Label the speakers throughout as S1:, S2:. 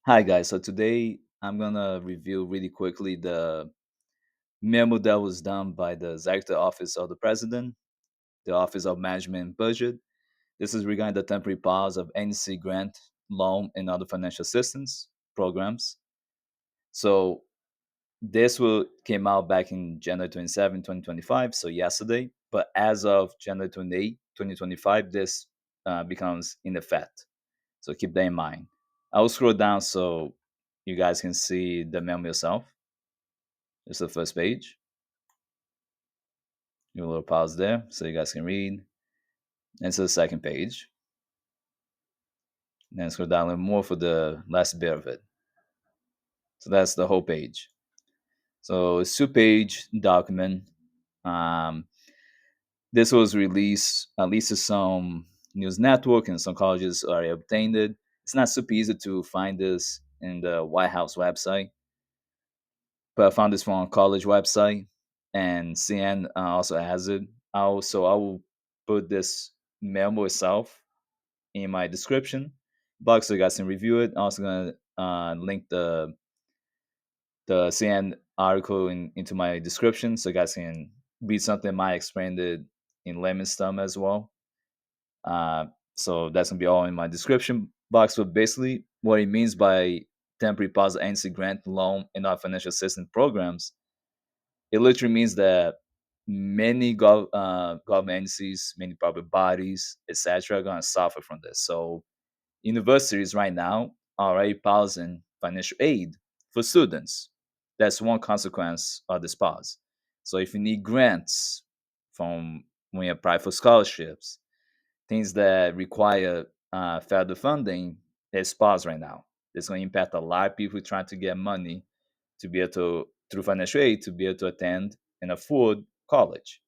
S1: Hi guys, so today I'm gonna review really quickly the memo that was done by the Executive Office of the President, the Office of Management and Budget. This is regarding the temporary pause of NC grant, loan, and other financial assistance programs. So this will came out back in January 27, 2025, so yesterday. But as of January 28, 2025, this becomes in effect. So keep that in mind. I will scroll down so you guys can see the memo yourself. It's the first page. You a little pause there so you guys can read. And to the second page. And then scroll down a little more for the last bit of it. So that's the whole page. So it's two-page document. Um, this was released at least to some news network and some colleges already obtained it. It's not super easy to find this in the White House website, but I found this from a college website, and CN also has it. I will put this memo itself in my description box so you guys can review it. I'm also gonna link the CN article into my description so you guys can read something I explained it in layman's term as well. Uh, so that's gonna be all in my description box. But basically, what it means by temporary pause NC grant loan and our financial assistance programs, it literally means that many government agencies, many public bodies, etc., are gonna suffer from this. So universities right now are already pausing financial aid for students. That's one consequence of this pause. So if you need grants from when you apply for scholarships, things that require federal funding, it's paused right now. It's going to impact a lot of people trying to get money to be able to, through financial aid, to be able to attend and afford college,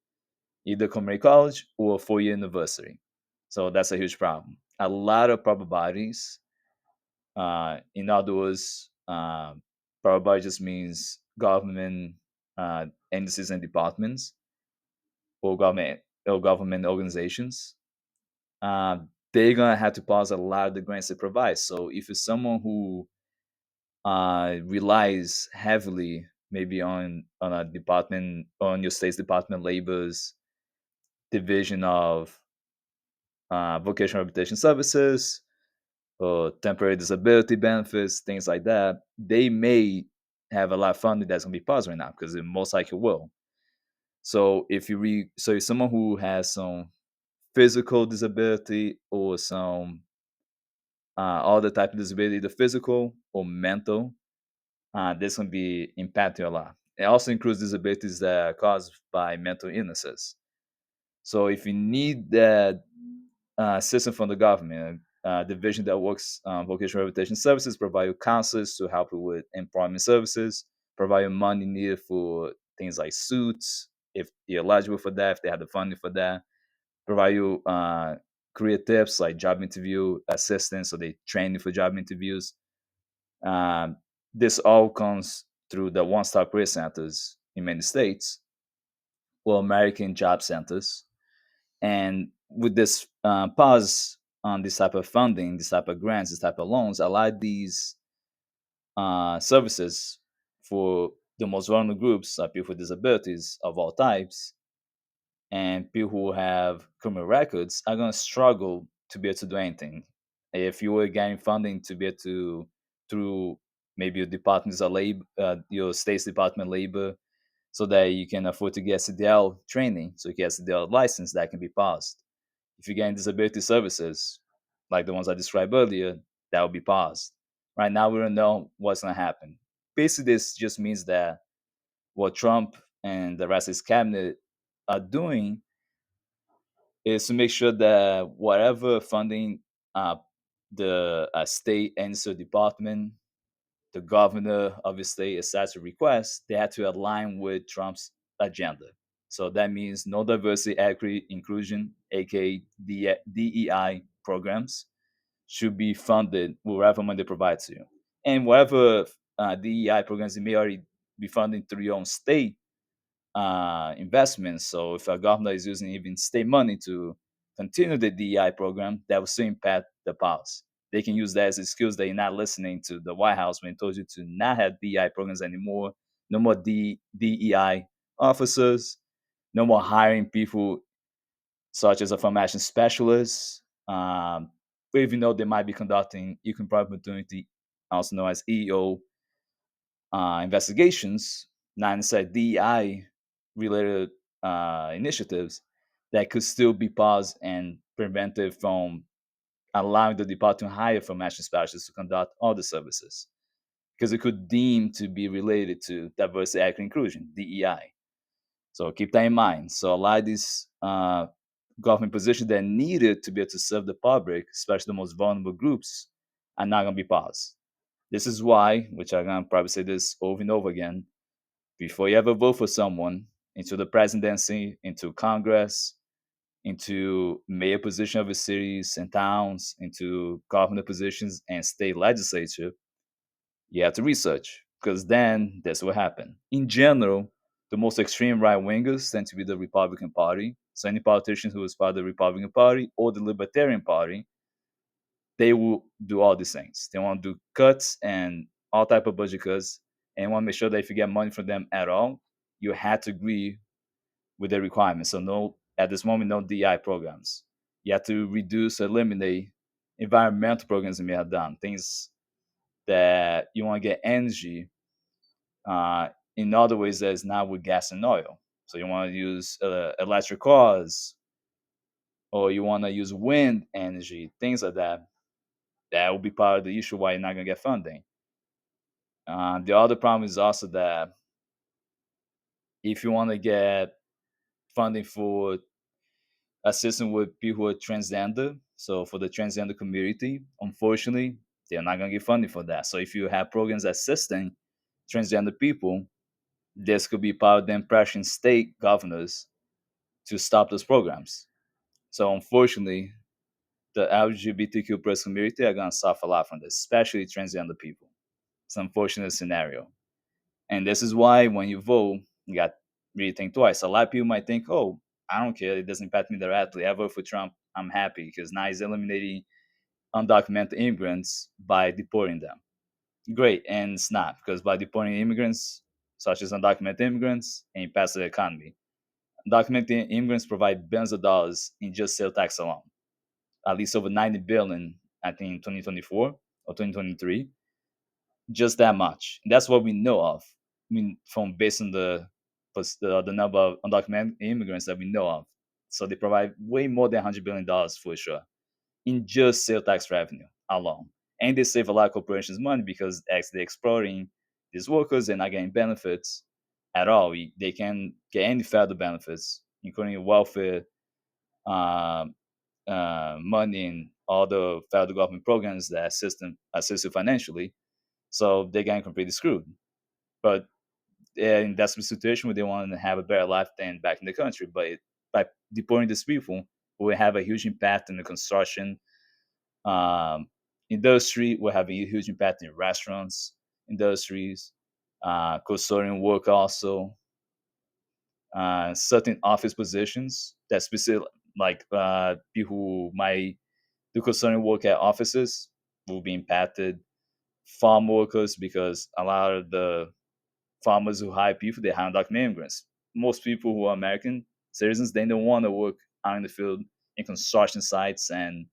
S1: either community college or four-year university. So that's a huge problem. A lot of public bodies, in other words, public body just means government agencies and departments or government organizations. They're gonna have to pause a lot of the grants they provide. So if it's someone who relies heavily, maybe on a department, on your state's Department of Labor's division of vocational rehabilitation services or temporary disability benefits, things like that, they may have a lot of funding that's gonna be paused right now because it most likely will. So if someone who has some physical disability or some other type of disability, either physical or mental, this can be impacted a lot. It also includes disabilities that are caused by mental illnesses. So if you need that assistance from the government, division that works vocational rehabilitation services, provide you counselors to help you with employment services, provide you money needed for things like suits, if you're eligible for that, if they have the funding for that, provide you career tips like job interview assistance, so they train you for job interviews. Um, this all comes through the one-stop career centers in many states or American job centers. And with this pause on this type of funding, this type of grants, this type of loans, a lot of these services for the most vulnerable groups, people with disabilities of all types, and people who have criminal records are going to struggle to be able to do anything. If you were getting funding to be able to, through maybe your departments of labor, your state's Department of Labor, so that you can afford to get CDL training, so you get CDL license, that can be paused. If you're getting disability services, like the ones I described earlier, that will be paused. Right now, we don't know what's going to happen. Basically, this just means that what Trump and the rest of his cabinet are doing is to make sure that whatever funding uh, the state and the department, the governor of the state is set to request, they have to align with Trump's agenda. So that means no diversity, equity, inclusion, aka DEI programs, should be funded wherever money they provide to you. And whatever DEI programs you may already be funding through your own state investments. So if a governor is using even state money to continue the DEI program, that will still impact the pause. they can use that as excuse that you're not listening to the White House when it told you to not have DEI programs anymore, no more DEI officers, no more hiring people such as affirmative action specialists, even though they might be conducting equal opportunity, also known as EO, investigations, not inside DEI related initiatives that could still be paused and prevented from allowing the department to hire formation specialists to conduct all the services because it could deem to be related to diversity, equity, inclusion (DEI). So keep that in mind. So a lot of these government positions that needed to be able to serve the public, especially the most vulnerable groups, are not going to be paused. This is why, which I'm going to probably say this over and over again, before you ever vote for someone into the presidency, into Congress, into mayor position of the cities and towns, into governor positions and state legislature, you have to research because then that's what happened. In general, the most extreme right wingers tend to be the Republican Party. So any politician who is part of the Republican Party or the Libertarian Party, they will do all these things. They want to do cuts and all type of budget cuts, and want to make sure that if you get money from them at all, you had to agree with the requirements. So no, at this moment, no DI programs. You have to reduce, eliminate environmental programs that may have done things that you want to get energy uh, in other ways that is not with gas and oil. So you want to use electric cars, or you want to use wind energy, things like that. That will be part of the issue why you're not going to get funding. The other problem is also that if you want to get funding for assisting with people who are transgender, so for the transgender community, unfortunately, they're not going to get funding for that. So if you have programs assisting transgender people, this could be part of them pressuring state governors to stop those programs. So unfortunately, the LGBTQ plus community are going to suffer a lot from this, especially transgender people. It's an unfortunate scenario. And this is why when you vote, you got to really think twice. A lot of people might think, oh, I don't care. It doesn't impact me directly. I vote for Trump. I'm happy because now he's eliminating undocumented immigrants by deporting them. Great. And it's not because by deporting immigrants, such as undocumented immigrants, and it passes the economy. Undocumented immigrants provide billions of dollars in just sales tax alone, at least over 90 billion, I think, in 2024 or 2023. Just that much. And that's what we know of. I mean, from based on the number of undocumented immigrants that we know of. So they provide way more than $100 billion for sure in just sales tax revenue alone. And they save a lot of corporations money because they're exploiting these workers and not getting benefits at all. They can get any federal benefits, including welfare, um, money, and all the federal government programs that assist you financially. So they're getting completely screwed. But in that situation where they want to have a better life than back in the country, but by deporting these people, we will have a huge impact in the construction um, industry. We're having a huge impact in restaurants industries, custodian work also, certain office positions that specific like people who might do custodian work at offices will be impacted. Farm workers because a lot of the farmers who hire people they hire undocumented immigrants. Most people who are American citizens they don't want to work out in the field in construction sites and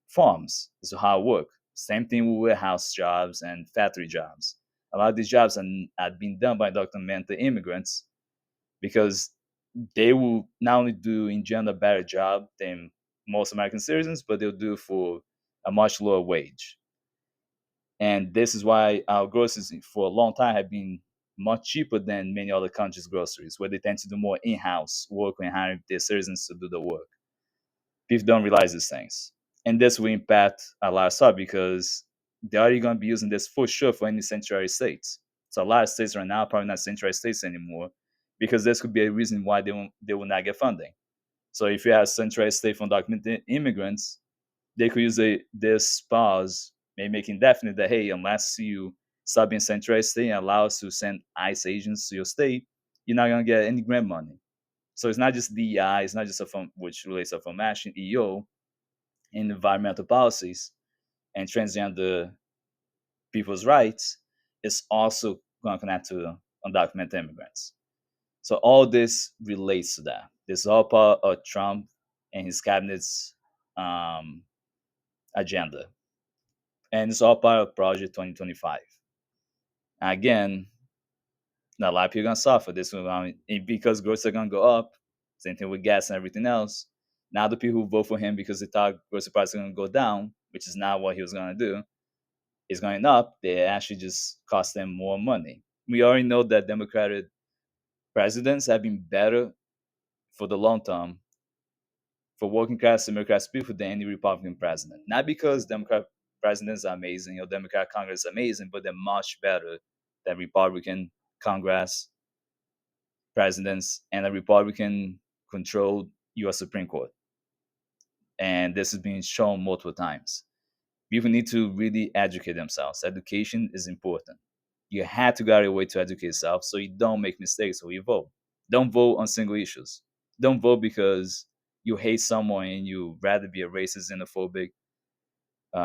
S1: farms. This is how it works. Same thing with warehouse jobs and factory jobs. A lot of these jobs are being done by undocumented immigrants because they will not only do in general a better job than most American citizens, but they'll do it for a much lower wage. And this is why our groceries for a long time have been much cheaper than many other countries' groceries, where they tend to do more in-house work when hiring their citizens to do the work. People don't realize these things. And this will impact a lot of stuff because they're already going to be using this for sure for any sanctuary states. So a lot of states right now are probably not sanctuary states anymore because this could be a reason why they will not get funding. So if you have sanctuary state for undocumented immigrants, they could use this pause, maybe make indefinite that, hey, unless you stop being sanctuary state and allow us to send ICE agents to your state, you're not going to get any grant money. So it's not just DEI, it's not just which relates to affirmation, EO, and environmental policies. and transgender people's rights is also going to connect to undocumented immigrants. So all this relates to that. This is all part of Trump and his cabinet's um, agenda, and it's all part of Project 2025. Again, a lot of people are gonna suffer this one because groceries are gonna go up. Same thing with gas and everything else. Now the people who vote for him because they thought grocery prices are gonna go down, which is not what he was gonna do, is going up. They actually just cost them more money. We already know that Democratic presidents have been better for the long term for working class and middle class people than any Republican president. Not because Democrat presidents are amazing or Democrat Congress is amazing, but they're much better than Republican Congress presidents and a Republican controlled US Supreme Court. And this has been shown multiple times. People need to really educate themselves. Education is important. You have to get a way to educate yourself so you don't make mistakes when you vote. Don't vote on single issues. Don't vote because you hate someone and you rather be a racist, xenophobic,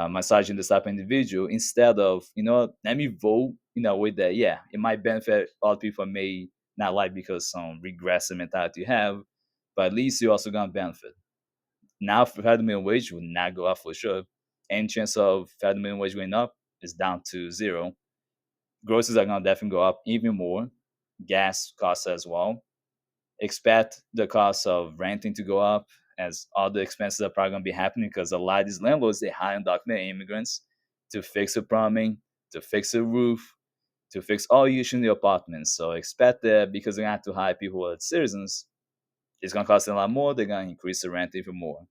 S1: misogynist type of individual instead of, let me vote in a way that, yeah, it might benefit other people may not like because some regressive mentality you have, but at least you're also going to benefit. Now, federal minimum wage will not go up for sure. Any chance of federal minimum wage going up is down to zero. Groceries are going to definitely go up even more. Gas costs as well. Expect the cost of renting to go up as all the expenses are probably going to be happening because a lot of these landlords, they hire undocumented immigrants to fix the plumbing, to fix the roof, to fix all issues in the apartments. So expect that because they're going to have to hire people who are citizens, it's going to cost them a lot more. They're going to increase the rent even more.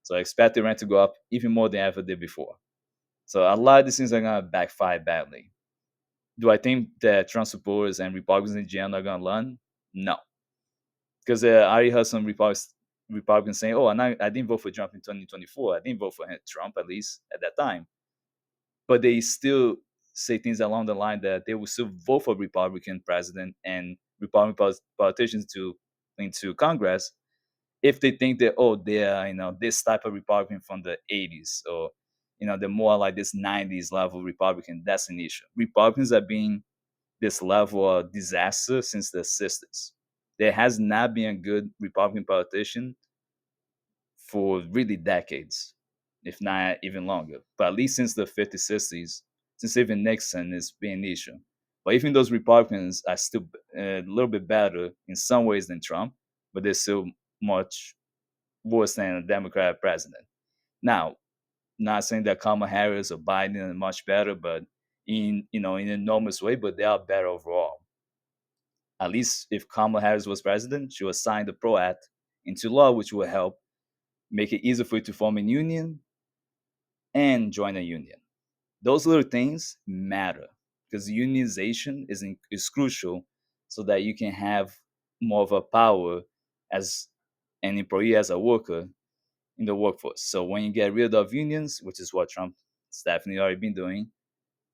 S1: So expect the rent to go up even more than ever did before. So a lot of these things are going to backfire badly. Do I think that Trump supporters and Republicans in general are going to learn? No, because I already heard some Republicans saying, "Oh, I didn't vote for Trump in 2024. I didn't vote for Trump at least at that time." But they still say things along the line that they will still vote for Republican president and Republican politicians to into Congress if they think that, oh, they're this type of Republican from the 80s, or they're more like this 90s level Republican. That's an issue. Republicans have been this level of disaster since the 60s. There has not been a good Republican politician for really decades, if not even longer. But at least since the 50s, 60s, since even Nixon, it's been an issue. But even those Republicans are still a little bit better in some ways than Trump, but they're still much worse than a Democrat president. Now, not saying that Kamala Harris or Biden are much better, but in an enormous way, but they are better overall. At least if Kamala Harris was president, she would sign the PRO Act into law, which will help make it easier for you to form a union and join a union. Those little things matter because unionization is crucial so that you can have more of a power as an employee, as a worker in the workforce. So when you get rid of unions, which is what Trump has definitely already been doing,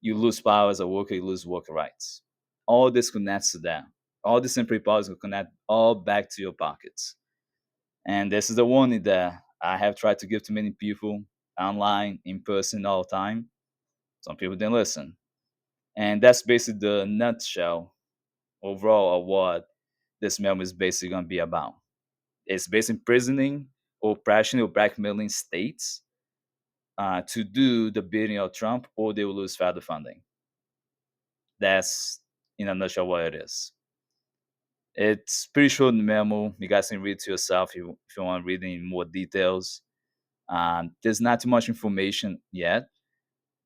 S1: you lose power as a worker, you lose worker rights. All this connects to that. All these temporary powers will connect all back to your pockets. And this is the warning that I have tried to give to many people online, in person, all the time. Some people didn't listen. And that's basically the nutshell overall of what this memo is basically going to be about. It's basically imprisoning, oppression, or blackmailing states to do the bidding of Trump, or they will lose federal funding. That's in a nutshell what it is. It's pretty short in the memo. You guys can read it to yourself if you want to read in more details. There's not too much information yet,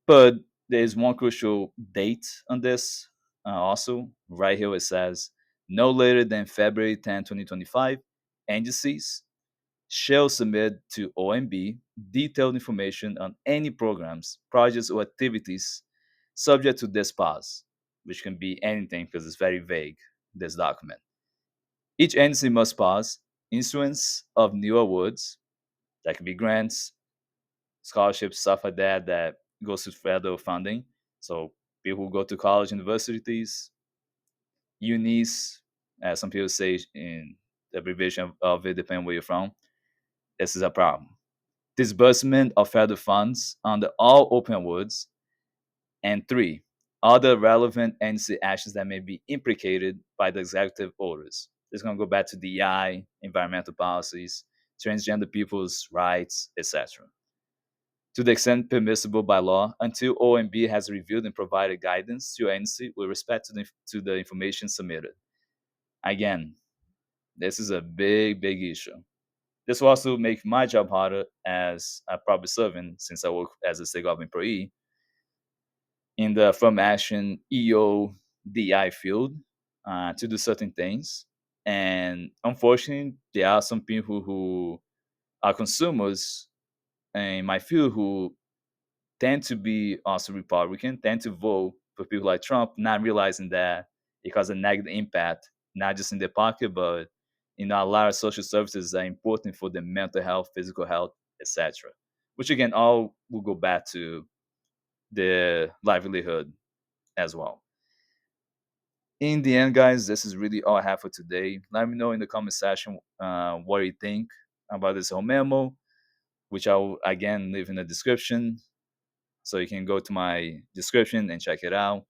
S1: but there's one crucial date on this also. Right here it says no later than February 10, 2025, agencies shall submit to OMB detailed information on any programs, projects, or activities subject to this pause, which can be anything because it's very vague, this document. Each agency must pause issuance of new awards, that could be grants, scholarships, stuff like that, that goes to federal funding. So people who go to college, universities, unis, as some people say in the abbreviation of it, depending where you're from, this is a problem. disbursement of federal funds under all open awards, and three, other relevant NC actions that may be implicated by the executive orders. It's going to go back to DI, environmental policies, transgender people's rights, etc. To the extent permissible by law, until OMB has reviewed and provided guidance to NC with respect to the information submitted. Again, this is a big, big issue. This will also make my job harder as a public servant since I work as a state government employee in the affirm action EO DI field to do certain things. And unfortunately, there are some people who are consumers in my field who tend to be also Republican, tend to vote for people like Trump, not realizing that it causes a negative impact, not just in their pocket, but a lot of social services are important for their mental health, physical health, etc. Which again, all will go back to their livelihood as well. In the end, guys, this is really all I have for today. Let me know in the comment section what you think about this whole memo, which I will again leave in the description. So you can go to my description and check it out.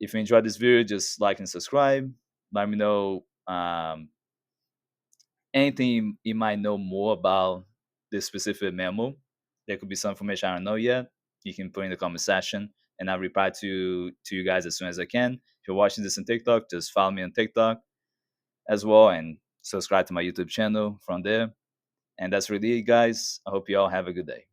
S1: If you enjoyed this video, just like and subscribe. Let me know anything you might know more about this specific memo. There could be some information I don't know yet. You can put in the comment section, and I'll reply to you guys as soon as I can. If you're watching this on TikTok, just follow me on TikTok as well, and subscribe to my YouTube channel from there. And that's really it, guys. I hope you all have a good day.